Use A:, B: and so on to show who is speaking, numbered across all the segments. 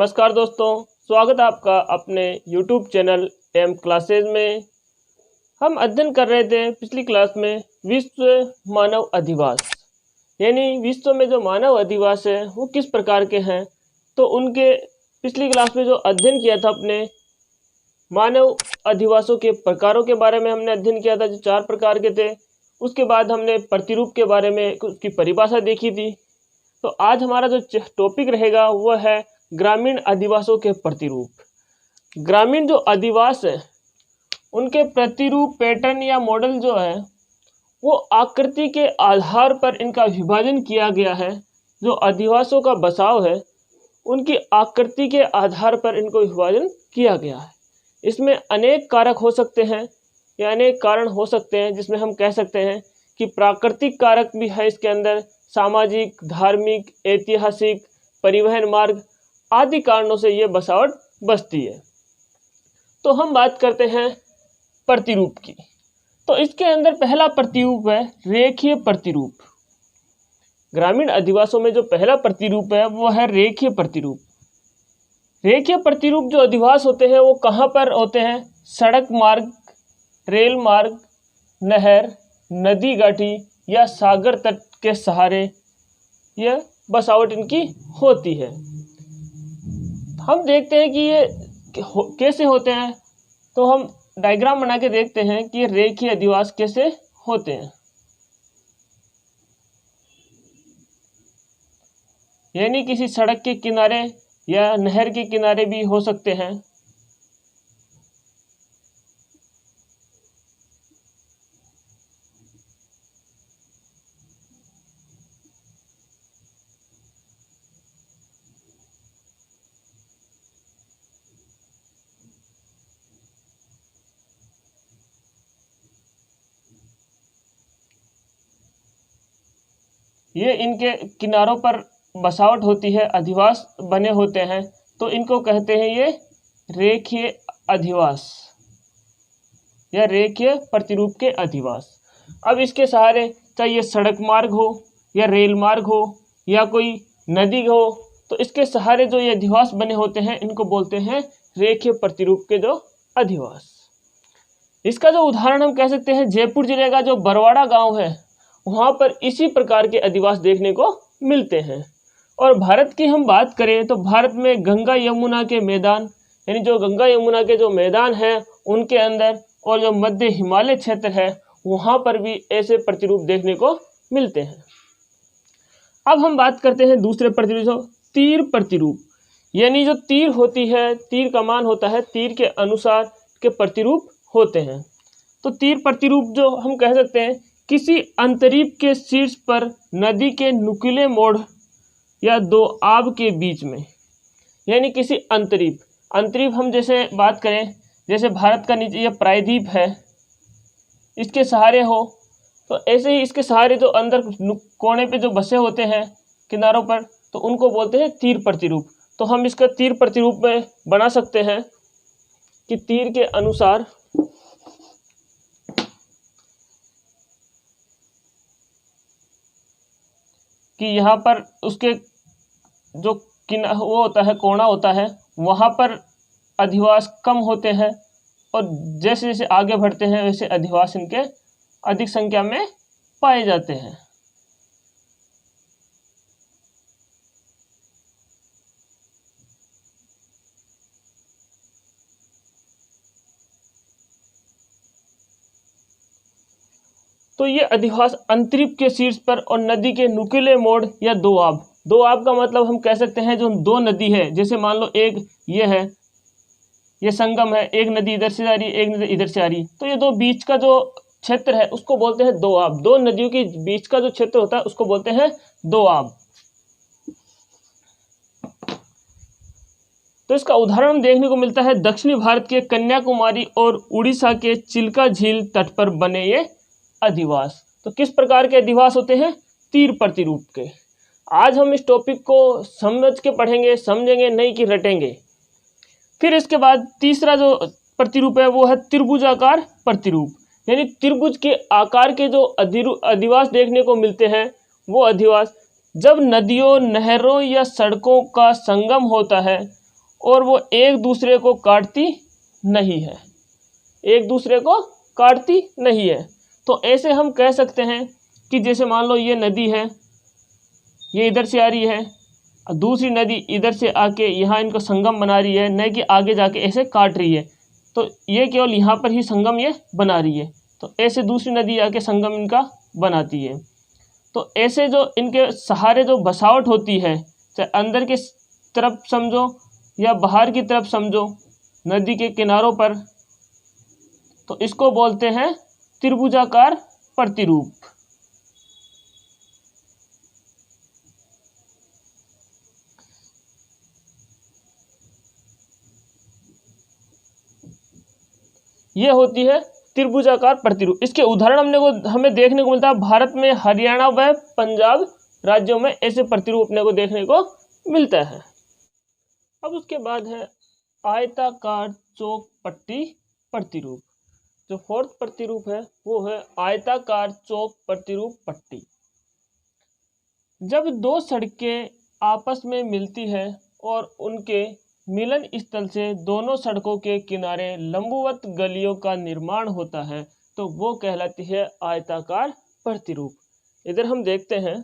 A: नमस्कार दोस्तों, स्वागत है आपका अपने YouTube चैनल एम क्लासेज में। हम अध्ययन कर रहे थे पिछली क्लास में विश्व मानव अधिवास, यानी विश्व में जो मानव अधिवास है वो किस प्रकार के हैं। तो उनके पिछली क्लास में जो अध्ययन किया था अपने मानव अधिवासों के प्रकारों के बारे में हमने अध्ययन किया था, जो 4 प्रकार के थे। उसके बाद हमने प्रतिरूप के बारे में उसकी परिभाषा देखी थी। तो आज हमारा जो टॉपिक रहेगा वह है ग्रामीण अधिवासों के प्रतिरूप। ग्रामीण जो अधिवास है उनके प्रतिरूप पैटर्न या मॉडल जो है वो आकृति के आधार पर इनका विभाजन किया गया है। जो अधिवासों का बसाव है उनकी आकृति के आधार पर इनको विभाजन किया गया है। इसमें अनेक कारक हो सकते हैं या अनेक कारण हो सकते हैं, जिसमें हम कह सकते हैं कि प्राकृतिक कारक भी है इसके अंदर, सामाजिक, धार्मिक, ऐतिहासिक, परिवहन मार्ग आदि कारणों से ये बसावट बसती है। तो हम बात करते हैं प्रतिरूप की। तो इसके अंदर पहला प्रतिरूप है रेखीय प्रतिरूप। ग्रामीण अधिवासों में जो पहला प्रतिरूप है वो है रेखीय प्रतिरूप। रेखीय प्रतिरूप जो अधिवास होते हैं वो कहाँ पर होते हैं? सड़क मार्ग, रेल मार्ग, नहर, नदी घाटी या सागर तट के सहारे यह बसावट इनकी होती है। हम देखते हैं कि ये कैसे होते हैं। तो हम डायग्राम बना के देखते हैं कि ये रेखीय अधिवास कैसे होते हैं। यानी किसी सड़क के किनारे या नहर के किनारे भी हो सकते हैं। ये इनके किनारों पर बसावट होती है, अधिवास बने होते हैं, तो इनको कहते हैं ये रेखीय अधिवास या रेखीय प्रतिरूप के अधिवास। अब इसके सहारे चाहे ये सड़क मार्ग हो या रेल मार्ग हो या कोई नदी हो, तो इसके सहारे जो ये अधिवास बने होते हैं इनको बोलते हैं रेखीय प्रतिरूप के जो अधिवास। इसका जो उदाहरण हम कह सकते हैं, जयपुर जिले का जो बरवाड़ा गांव है वहाँ पर इसी प्रकार के अधिवास देखने को मिलते हैं। और भारत की हम बात करें तो भारत में गंगा यमुना के मैदान, यानी जो गंगा यमुना के जो मैदान हैं उनके अंदर और जो मध्य हिमालय क्षेत्र है वहाँ पर भी ऐसे प्रतिरूप देखने को मिलते हैं। अब हम बात करते हैं दूसरे प्रतिरूप, तीर प्रतिरूप। यानी जो तीर होती है, तीर का मान होता है, तीर के अनुसार के प्रतिरूप होते हैं। तो तीर प्रतिरूप जो हम कह सकते हैं किसी अंतरीप के शीर्ष पर नदी के नुकीले मोड़ या दो आब के बीच में, यानी किसी अंतरीप हम जैसे बात करें, जैसे भारत का नीचे यह प्रायद्वीप है, इसके सहारे हो, तो ऐसे ही इसके सहारे जो अंदर कोने पे जो बसे होते हैं किनारों पर, तो उनको बोलते हैं तीर प्रतिरूप। तो हम इसका तीर प्रतिरूप में बना सकते हैं कि तीर के अनुसार कि यहाँ पर उसके जो वो होता है, कोना होता है, वहाँ पर अधिवास कम होते हैं और जैसे जैसे आगे बढ़ते हैं वैसे अधिवास इनके अधिक संख्या में पाए जाते हैं। तो ये अधिवास अंतरीप के शीर्ष पर और नदी के नुकीले मोड़ या दो आब का मतलब हम कह सकते हैं जो दो नदी है, जैसे मान लो एक ये है, ये संगम है, एक नदी इधर से आ रही है, एक नदी इधर से आ रही है, तो ये दो बीच का जो क्षेत्र है उसको बोलते हैं दो आब। दो नदियों के बीच का जो क्षेत्र होता है उसको बोलते हैं दो आब। तो इसका उदाहरण देखने को मिलता है दक्षिणी भारत के कन्याकुमारी और उड़ीसा के चिल्का झील तट पर बने ये अधिवास। तो किस प्रकार के अधिवास होते हैं? तीर प्रतिरूप के। आज हम इस टॉपिक को समझ के पढ़ेंगे, समझेंगे नहीं कि रटेंगे। फिर इसके बाद तीसरा जो प्रतिरूप है वो है त्रिभुजाकार प्रतिरूप। यानी त्रिभुज के आकार के जो अधिवास देखने को मिलते हैं वो अधिवास जब नदियों, नहरों या सड़कों का संगम होता है और वो एक दूसरे को काटती नहीं है, एक दूसरे को काटती नहीं है। तो ऐसे हम कह सकते हैं कि जैसे मान लो ये नदी है, ये इधर से आ रही है, दूसरी नदी इधर से आके यहाँ इनको संगम बना रही है, न कि आगे जाके ऐसे काट रही है। तो ये केवल यहाँ पर ही संगम ये बना रही है, तो ऐसे दूसरी नदी आके संगम इनका बनाती है। तो ऐसे जो इनके सहारे जो बसावट होती है, चाहे अंदर के तरफ समझो या बाहर की तरफ समझो, नदी के किनारों पर, तो इसको बोलते हैं त्रिभुजाकार प्रतिरूप। ये होती है त्रिभुजाकार प्रतिरूप। इसके उदाहरण हमें देखने को मिलता है भारत में हरियाणा व पंजाब राज्यों में ऐसे प्रतिरूप अपने को देखने को मिलता है। अब उसके बाद है आयताकार चौक पट्टी प्रतिरूप। जो फोर्थ प्रतिरूप है वो है आयताकार चौक प्रतिरूप पट्टी। जब दो सड़कें आपस में मिलती है और उनके मिलन स्थल से दोनों सड़कों के किनारे लंबवत गलियों का निर्माण होता है, तो वो कहलाती है आयताकार प्रतिरूप। इधर हम देखते हैं,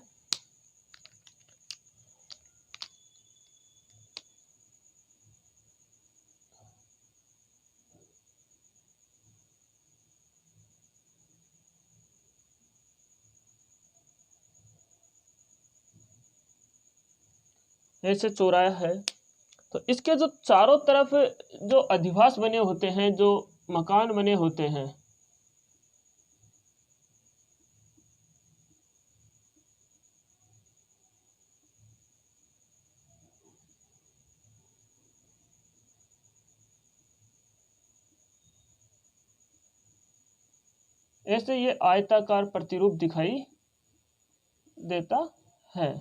A: ऐसे चौराहा है, तो इसके जो चारों तरफ जो अधिवास बने होते हैं, जो मकान बने होते हैं, ऐसे ये आयताकार प्रतिरूप दिखाई देता है।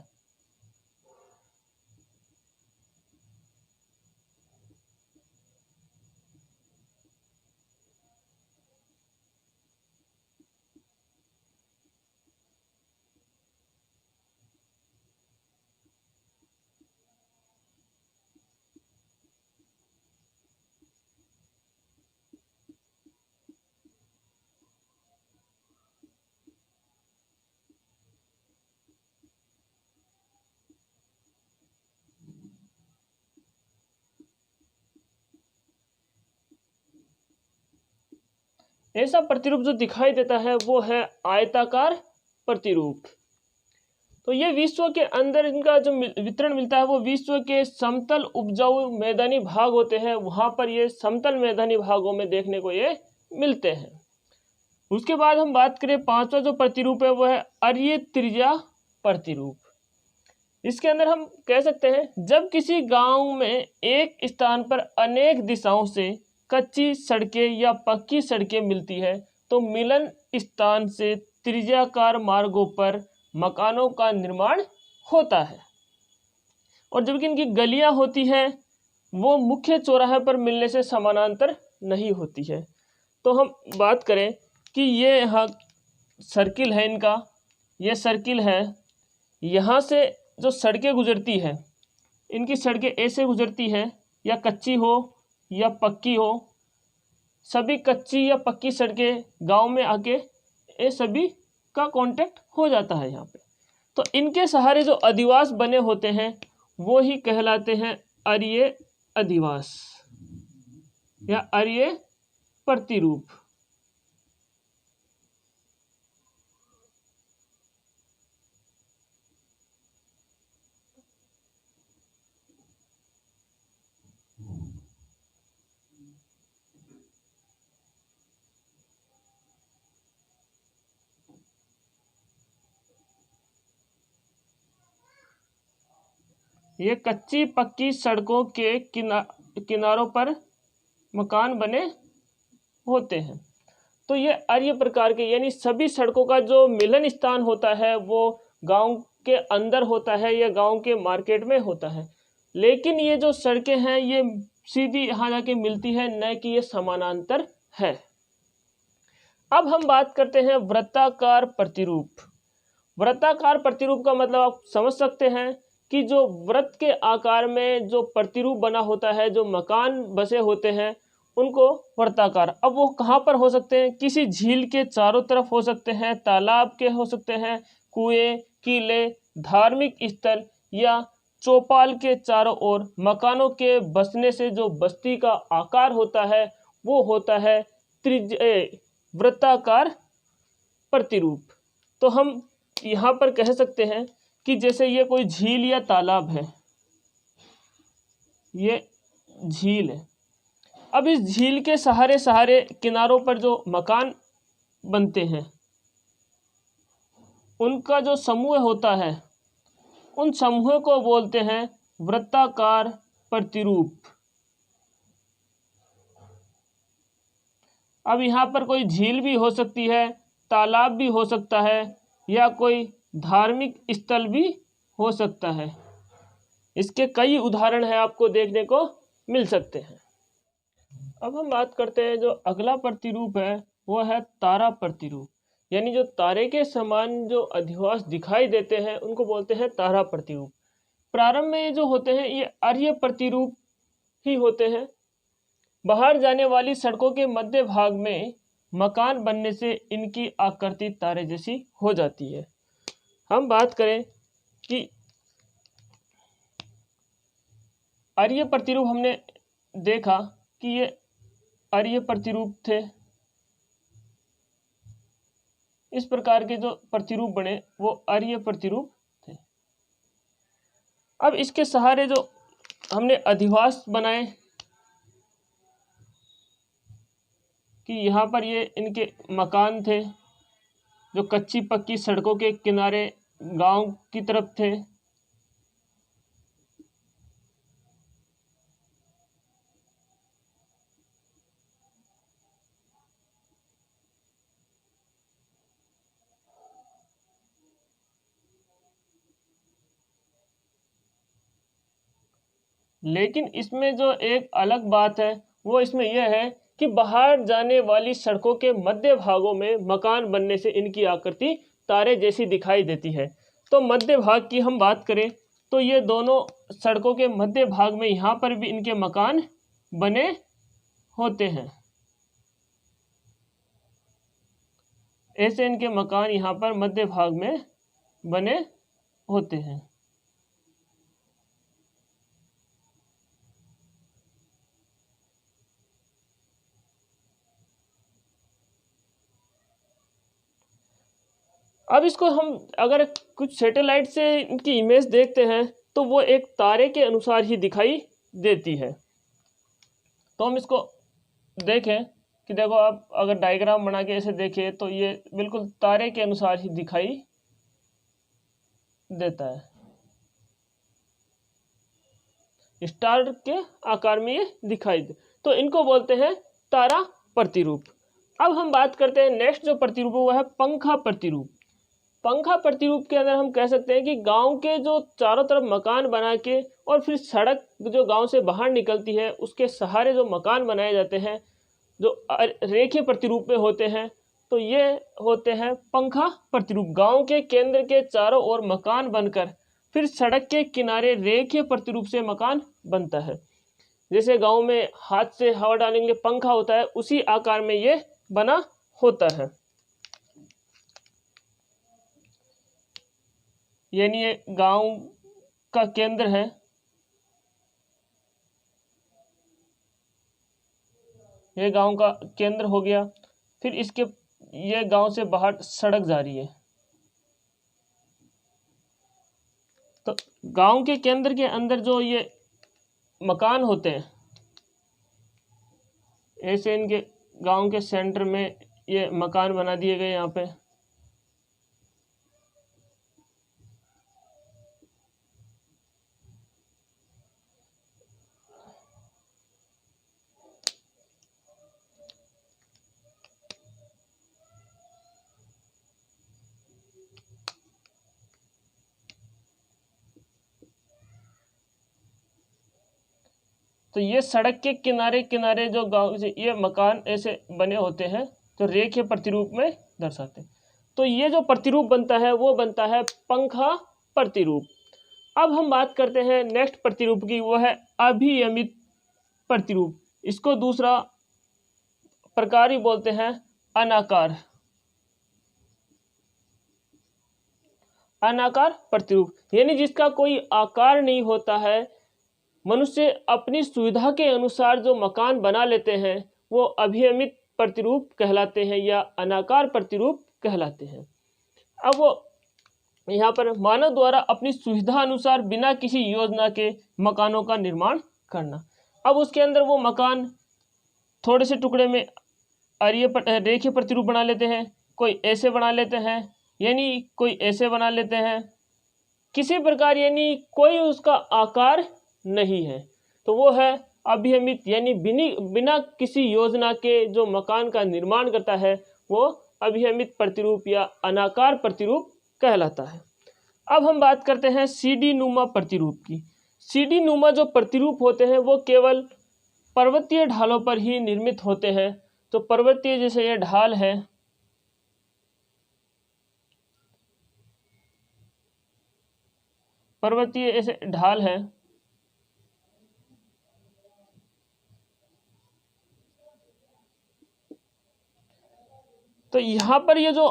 A: ऐसा प्रतिरूप जो दिखाई देता है वो है आयताकार प्रतिरूप। तो ये विश्व के अंदर इनका जो वितरण मिलता है वो विश्व के समतल उपजाऊ मैदानी भाग होते हैं, वहां पर ये समतल मैदानी भागों में देखने को ये मिलते हैं। उसके बाद हम बात करें पांचवा जो प्रतिरूप है वो है अर्य त्रिज्या प्रतिरूप। इसके अंदर हम कह सकते हैं जब किसी गांव में एक स्थान पर अनेक दिशाओं से कच्ची सड़कें या पक्की सड़कें मिलती है, तो मिलन स्थान से त्रिज्याकार मार्गों पर मकानों का निर्माण होता है। और जबकि इनकी गलियां होती हैं वो मुख्य चौराहे पर मिलने से समानांतर नहीं होती है। तो हम बात करें कि ये यहाँ सर्किल है, इनका ये सर्किल है, यहाँ से जो सड़कें गुजरती है, इनकी सड़कें ऐसे गुजरती है, या कच्ची हो या पक्की हो, सभी कच्ची या पक्की सड़कें गांव में आके ये सभी का कांटेक्ट हो जाता है यहाँ पे। तो इनके सहारे जो अधिवास बने होते हैं वो ही कहलाते हैं अर्य अधिवास या अर्य प्रतिरूप। ये कच्ची पक्की सड़कों के किनारों पर मकान बने होते हैं। तो ये अर्य प्रकार के यानी सभी सड़कों का जो मिलन स्थान होता है वो गांव के अंदर होता है या गांव के मार्केट में होता है, लेकिन ये जो सड़कें हैं ये सीधी यहाँ जाके मिलती है, न कि ये समानांतर है। अब हम बात करते हैं वृत्ताकार प्रतिरूप। वृत्ताकार प्रतिरूप का मतलब आप समझ सकते हैं कि जो वृत्त के आकार में जो प्रतिरूप बना होता है, जो मकान बसे होते हैं, उनको वृत्ताकार। अब वो कहाँ पर हो सकते हैं? किसी झील के चारों तरफ हो सकते हैं, तालाब के हो सकते हैं, कुएं, किले, धार्मिक स्थल या चौपाल के चारों ओर मकानों के बसने से जो बस्ती का आकार होता है वो होता है वृत्ताकार प्रतिरूप। तो हम यहाँ पर कह सकते हैं कि जैसे ये कोई झील या तालाब है, ये झील है। अब इस झील के सहारे सहारे किनारों पर जो मकान बनते हैं, उनका जो समूह होता है, उन समूह को बोलते हैं वृत्ताकार प्रतिरूप। अब यहाँ पर कोई झील भी हो सकती है, तालाब भी हो सकता है, या कोई धार्मिक स्थल भी हो सकता है। इसके कई उदाहरण है, आपको देखने को मिल सकते हैं। अब हम बात करते हैं, जो अगला प्रतिरूप है वो है तारा प्रतिरूप। यानी जो तारे के समान जो अधिवास दिखाई देते हैं उनको बोलते हैं तारा प्रतिरूप। प्रारंभ में जो होते हैं ये आर्य प्रतिरूप ही होते हैं। बाहर जाने वाली सड़कों के मध्य भाग में मकान बनने से इनकी आकृति तारे जैसी हो जाती है। हम बात करें कि आर्य प्रतिरूप, हमने देखा कि ये आर्य प्रतिरूप थे। इस प्रकार के जो प्रतिरूप बने वो आर्य प्रतिरूप थे। अब इसके सहारे जो हमने अधिवास बनाए कि यहाँ पर ये इनके मकान थे जो कच्ची पक्की सड़कों के किनारे गांव की तरफ थे। लेकिन इसमें जो एक अलग बात है वो इसमें यह है कि बाहर जाने वाली सड़कों के मध्य भागों में मकान बनने से इनकी आकृति तारे जैसी दिखाई देती है। तो मध्य भाग की हम बात करें तो ये दोनों सड़कों के मध्य भाग में यहाँ पर भी इनके मकान बने होते हैं। ऐसे इनके मकान यहाँ पर मध्य भाग में बने होते हैं। अब इसको हम अगर कुछ सैटेलाइट से इनकी इमेज देखते हैं तो वो एक तारे के अनुसार ही दिखाई देती है। तो हम इसको देखें कि देखो, आप अगर डायग्राम बना के ऐसे देखें तो ये बिल्कुल तारे के अनुसार ही दिखाई देता है, स्टार के आकार में ये दिखाई दे। तो इनको बोलते हैं तारा प्रतिरूप। अब हम बात करते हैं नेक्स्ट जो प्रतिरूप है वो है पंखा प्रतिरूप। पंखा प्रतिरूप के अंदर हम कह सकते हैं कि गांव के जो चारों तरफ मकान बना के और फिर सड़क जो गांव से बाहर निकलती है उसके सहारे जो मकान बनाए जाते हैं जो रेखीय प्रतिरूप में होते हैं, तो ये होते हैं पंखा प्रतिरूप। गांव के केंद्र के चारों ओर मकान बनकर फिर सड़क के किनारे रेखीय प्रतिरूप से मकान बनता है। जैसे गांव में हाथ से हवा डालने के लिए पंखा होता है, उसी आकार में ये बना होता है। यानी ये गांव का केंद्र है, ये गांव का केंद्र हो गया। फिर इसके ये गांव से बाहर सड़क जा रही है। तो गांव के केंद्र के अंदर जो ये मकान होते हैं, ऐसे इनके गांव के सेंटर में ये मकान बना दिए गए यहाँ पे। तो ये सड़क के किनारे किनारे जो गांव से ये मकान ऐसे बने होते हैं जो रेखीय प्रतिरूप में दर्शाते हैं। तो ये जो प्रतिरूप बनता है वो बनता है पंखा प्रतिरूप। अब हम बात करते हैं नेक्स्ट प्रतिरूप की, वो है अभियमित प्रतिरूप। इसको दूसरा प्रकार ही बोलते हैं अनाकार। अनाकार प्रतिरूप यानी जिसका कोई आकार नहीं होता है, मनुष्य अपनी सुविधा के अनुसार जो मकान बना लेते हैं वो अभियमित प्रतिरूप कहलाते हैं या अनाकार प्रतिरूप कहलाते हैं। अब वो यहाँ पर मानव द्वारा अपनी सुविधा अनुसार बिना किसी योजना के मकानों का निर्माण करना। अब उसके अंदर वो मकान थोड़े से टुकड़े में रेखीय प्रतिरूप बना लेते हैं, कोई ऐसे बना लेते हैं, यानी कोई ऐसे बना लेते हैं, किसी प्रकार यानी कोई उसका आकार नहीं है, तो वो है अभियमित, यानी बिना किसी योजना के जो मकान का निर्माण करता है वो अभियमित प्रतिरूप या अनाकार प्रतिरूप कहलाता है। अब हम बात करते हैं सीढ़ी नुमा प्रतिरूप की। सीढ़ी नुमा जो प्रतिरूप होते हैं वो केवल पर्वतीय ढालों पर ही निर्मित होते हैं। तो पर्वतीय जैसे ये ढाल है, पर्वतीय ऐसे ढाल है, तो यहाँ पर ये जो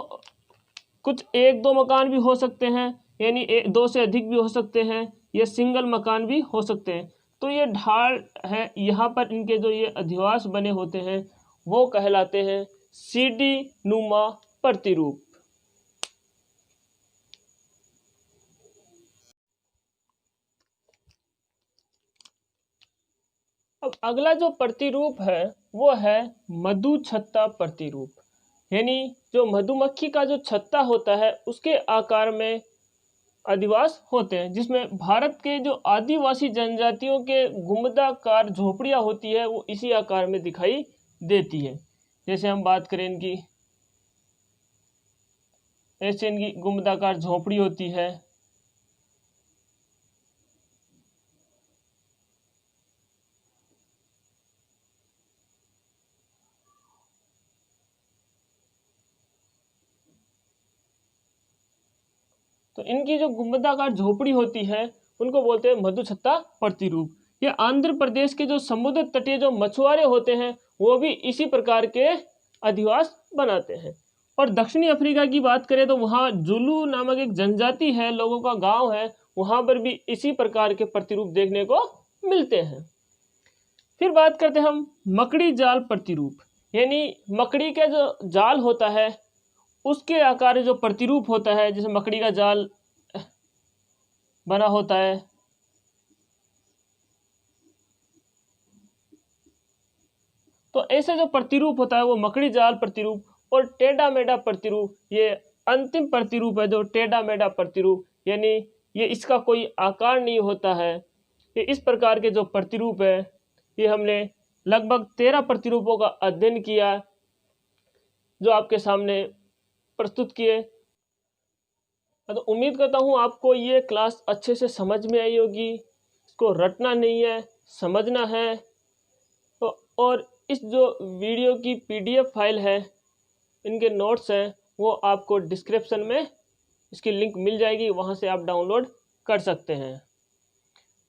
A: कुछ एक दो मकान भी हो सकते हैं, यानी दो से अधिक भी हो सकते हैं, ये सिंगल मकान भी हो सकते हैं। तो ये ढाल है, यहाँ पर इनके जो ये अधिवास बने होते हैं वो कहलाते हैं सीढ़ी नुमा प्रतिरूप। अब अगला जो प्रतिरूप है वो है मधुछत्ता प्रतिरूप, यानी जो मधुमक्खी का जो छत्ता होता है उसके आकार में अधिवास होते हैं, जिसमें भारत के जो आदिवासी जनजातियों के गुंबदाकार झोपड़ियाँ होती है वो इसी आकार में दिखाई देती है। जैसे हम बात करें इनकी, ऐसे इनकी गुंबदाकार झोपड़ी होती है। तो इनकी जो गुंबदाकार झोपड़ी होती है उनको बोलते हैं मधुछत्ता प्रतिरूप। ये आंध्र प्रदेश के जो समुद्र तटीय जो मछुआरे होते हैं वो भी इसी प्रकार के अधिवास बनाते हैं। और दक्षिणी अफ्रीका की बात करें तो वहाँ जुलू नामक एक जनजाति है, लोगों का गांव है, वहाँ पर भी इसी प्रकार के प्रतिरूप देखने को मिलते हैं। फिर बात करते हैं हम मकड़ी जाल प्रतिरूप, यानी मकड़ी का जो जाल होता है उसके आकार जो प्रतिरूप होता है, जैसे मकड़ी का जाल बना होता है, तो ऐसे जो प्रतिरूप होता है वो मकड़ी जाल प्रतिरूप। और टेढ़ा मेढ़ा प्रतिरूप ये अंतिम प्रतिरूप है, जो टेढ़ा मेढ़ा प्रतिरूप, यानी ये इसका कोई आकार नहीं होता है। ये इस प्रकार के जो प्रतिरूप है, ये हमने लगभग 13 प्रतिरूपों का अध्ययन किया जो आपके सामने प्रस्तुत किए। तो उम्मीद करता हूँ आपको ये क्लास अच्छे से समझ में आई होगी। इसको रटना नहीं है, समझना है। तो और इस जो वीडियो की PDF फाइल है, इनके नोट्स हैं, वो आपको डिस्क्रिप्शन में इसकी लिंक मिल जाएगी, वहाँ से आप डाउनलोड कर सकते हैं।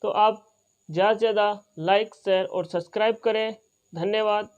A: तो आप ज़्यादा से ज़्यादा लाइक, शेयर और सब्सक्राइब करें। धन्यवाद।